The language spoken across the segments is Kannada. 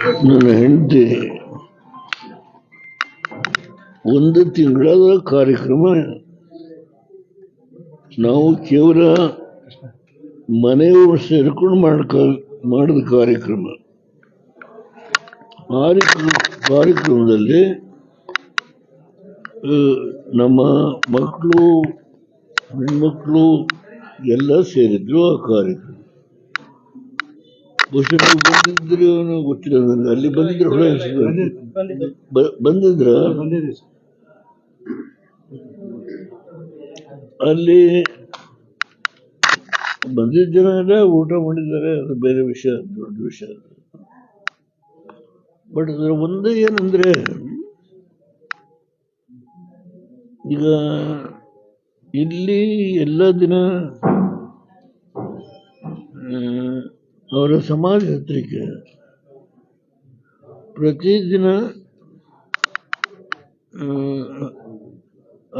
ನನ್ನ ಹೆಂಡತಿ ಒಂದು ತಿಂಗಳದ ಕಾರ್ಯಕ್ರಮ ನಾವು ಕೇವಲ ಮನೆಯವರು ಸೇರ್ಕೊಂಡು ಮಾಡಿದ ಕಾರ್ಯಕ್ರಮ. ಕಾರ್ಯಕ್ರಮದಲ್ಲಿ ನಮ್ಮ ಮಕ್ಕಳು ಹೆಣ್ಮಕ್ಳು ಎಲ್ಲ ಸೇರಿದ್ರು. ಆ ಕಾರ್ಯಕ್ರಮ ಬಹುಶಃ ಬಂದಿದ್ರು ಗೊತ್ತಿಲ್ಲ ನನಗೆ. ಅಲ್ಲಿ ಬಂದಿದ್ರ ಅಲ್ಲಿ ಬಂದಿದ್ದ ಜನ ಎಲ್ಲ ಊಟ ಮಾಡಿದ್ದಾರೆ. ಅದು ಬೇರೆ ವಿಷಯ, ದೊಡ್ಡ ವಿಷಯ. ಬಟ್ ಅದರ ಒಂದೇ ಏನಂದ್ರೆ, ಈಗ ಇಲ್ಲಿ ಎಲ್ಲ ದಿನ ಅವರ ಸಮಾಜ ಹತ್ತಿರಕ್ಕೆ ಪ್ರತಿದಿನ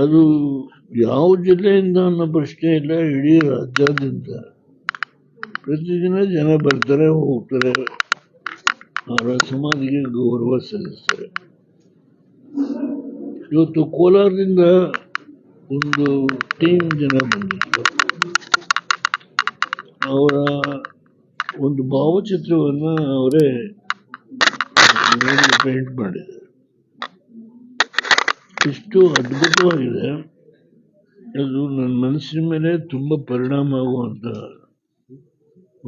ಅದು ಯಾವ ಜಿಲ್ಲೆಯಿಂದ ಅನ್ನೋ ಪ್ರಶ್ನೆ ಇಲ್ಲ, ಇಡೀ ರಾಜ್ಯಾದ್ಯಂತ ಪ್ರತಿದಿನ ಜನ ಬರ್ತಾರೆ, ಹೋಗ್ತಾರೆ, ಅವರ ಸಮಾಧಿಗೆ ಗೌರವ ಸಲ್ಲಿಸ್ತಾರೆ. ಇವತ್ತು ಕೋಲಾರದಿಂದ ಒಂದು ಟೀಮ್ ಜನ ಬಂದಿದ್ರು. ಅವರ ಒಂದು ಭಾವಚಿತ್ರವನ್ನು ಅವರೇ ಪೇಂಟ್ ಮಾಡಿದ್ದಾರೆ. ಇಷ್ಟು ಅದ್ಭುತವಾಗಿದೆ. ಅದು ನನ್ನ ಮನಸ್ಸಿನ ಮೇಲೆ ತುಂಬ ಪರಿಣಾಮ ಆಗುವಂಥ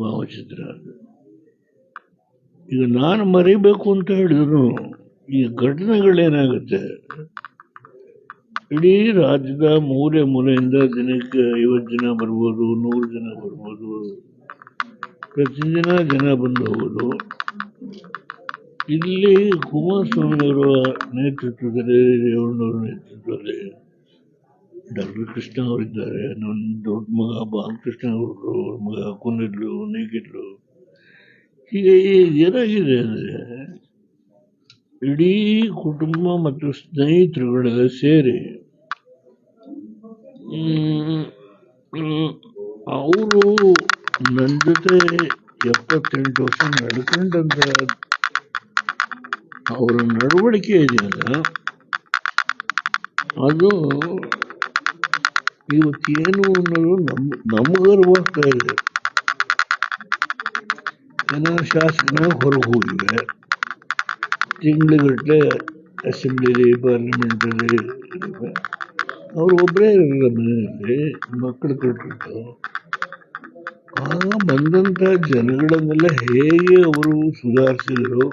ಭಾವಚಿತ್ರ. ಈಗ ನಾನು ಮರಿಬೇಕು ಅಂತ ಹೇಳಿದ್ರು ಈ ಘಟನೆಗಳೇನಾಗುತ್ತೆ, ಇಡೀ ರಾಜ್ಯದ ಮೂಲೆ ಮೂಲೆಯಿಂದ ದಿನಕ್ಕೆ 50 ಜನ ಬರ್ಬೋದು, 100 ಜನ ಬರ್ಬೋದು, ಪ್ರತಿದಿನ ಜನ ಬಂದು ಹೋಗೋದು. ಇಲ್ಲಿ ಕುಮಾರಸ್ವಾಮಿಯವರ ನೇತೃತ್ವದಲ್ಲಿ, ರೇವಣ್ಣವರ ನೇತೃತ್ವದಲ್ಲಿ ಡಾಕ್ಟರ್ ಕೃಷ್ಣ ಅವರಿದ್ದಾರೆ, ನನ್ನ ದೊಡ್ಡ ಮಗ ಬಾಲಕೃಷ್ಣ ಅವರು, ಮಗ ಕುನಿಡ್ಲು, ನೇಗಿಡ್ಲು. ಹೀಗೆ ಏನಾಗಿದೆ ಅಂದರೆ, ಇಡೀ ಕುಟುಂಬ ಮತ್ತು ಸ್ನೇಹಿತರುಗಳೆಲ್ಲ ಸೇರಿ ಅವರು ನನ್ನ ಜೊತೆ 78 ವರ್ಷ ನಡ್ಕೊಂಡಂತ ಅವರ ನಡವಳಿಕೆ ಇದೆಯಲ್ಲ, ಅದು ಇವತ್ತೇನು ಅನ್ನೋದು ನಮಗರ್ವಾಗ್ತಾ ಇದೆ. ಜನ ಶಾಸಕನ ಹೊರಗೆ ಹೋಗಿವೆ, ತಿಂಗಳುಗಟ್ಟಲೆ ಅಸೆಂಬ್ಲಿಲಿ, ಪಾರ್ಲಿಮೆಂಟಲ್ಲಿ ಅವರು ಒಬ್ಬರೇ ಇರಲ್ಲ ಮನೆಯಲ್ಲಿ, ಮಕ್ಕಳು ಕಟ್ಟಿಟ್ಟು. ಆಗ ಬಂದಂಥ ಜನಗಳನ್ನೆಲ್ಲ ಹೇಗೆ ಅವರು ಸುಧಾರಿಸಿದರು.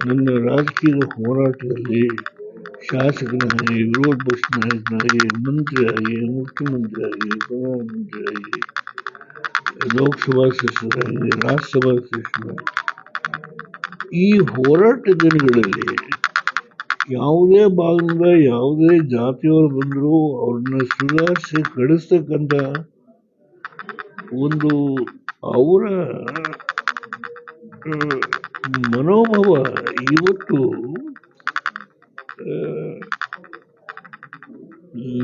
ನನ್ನ ರಾಜಕೀಯ ಹೋರಾಟದಲ್ಲಿ ಶಾಸಕನಾಗಿ, ವಿರೋಧ ಪಕ್ಷ ನಾಯಕನಾಗಿ, ಮಂತ್ರಿಯಾಗಿ, ಮುಖ್ಯಮಂತ್ರಿಯಾಗಿ, ಪ್ರಧಾನಮಂತ್ರಿಯಾಗಿ, ಲೋಕಸಭಾ ಸದಸ್ಯರಾಗಿ, ರಾಜ್ಯಸಭಾ ಸದಸ್ಯರಾಗಿ, ಈ ಹೋರಾಟ ದಿನಗಳಲ್ಲಿ ಯಾವುದೇ ಭಾಗದಿಂದ ಯಾವುದೇ ಜಾತಿಯವರು ಬಂದರೂ ಅವ್ರನ್ನ ಸುಧಾರಿಸಿ ಕಳಿಸ್ತಕ್ಕಂಥ ಒಂದು ಅವರ ಮನೋಭಾವ ಇವತ್ತು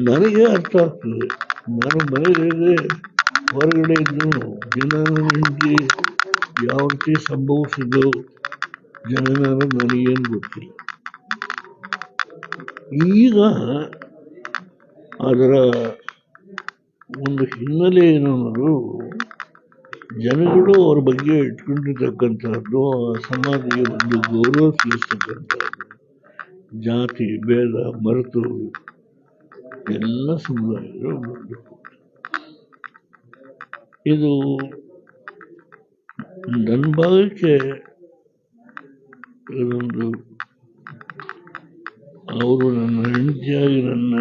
ನನಗೆ ಅರ್ಥ ಆಗ್ತದೆ. ನಾನು ಮನೆಯಲ್ಲಿ ಹೊರಗಡೆ ಇದ್ದು ದಿನ ಹೆಂಡತಿ ಯಾವ ರೀತಿ ಸಂಭವಿಸಿದ್ದು ಜನನ ನನಗೇನು ಗೊತ್ತಿಲ್ಲ. ಈಗ ಅದರ ಒಂದು ಹಿನ್ನೆಲೆ ಏನು ಅನ್ನೋದು ಜನಗಳು ಅವ್ರ ಬಗ್ಗೆ ಇಟ್ಕೊಂಡಿರ್ತಕ್ಕಂಥದ್ದು, ಆ ಸಮಾಧಿಗೆ ಒಂದು ಗೌರವ ಸಲ್ಲಿಸ್ತಕ್ಕಂಥದ್ದು, ಜಾತಿ ಭೇದ ಮರೆತು ಎಲ್ಲ ಸಮುದಾಯಗಳು ಬಂದು. ಇದು ನನ್ನ ಭಾಗಕ್ಕೆ ಇದೊಂದು, ಅವರು ನನ್ನ ಹೆಂಡತಿಯಾಗಿ ನನ್ನ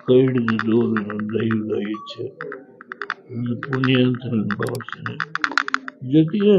ಕೈ ಹಿಡಿದಿದ್ದು ನನ್ನ ದೈವದ ಇಚ್ಛೆ, ನನ್ನ ಪುಣ್ಯ ಅಂತ ನಾನು ಭಾವಿಸ್ತೇನೆ. ಜೊತೆಗೆ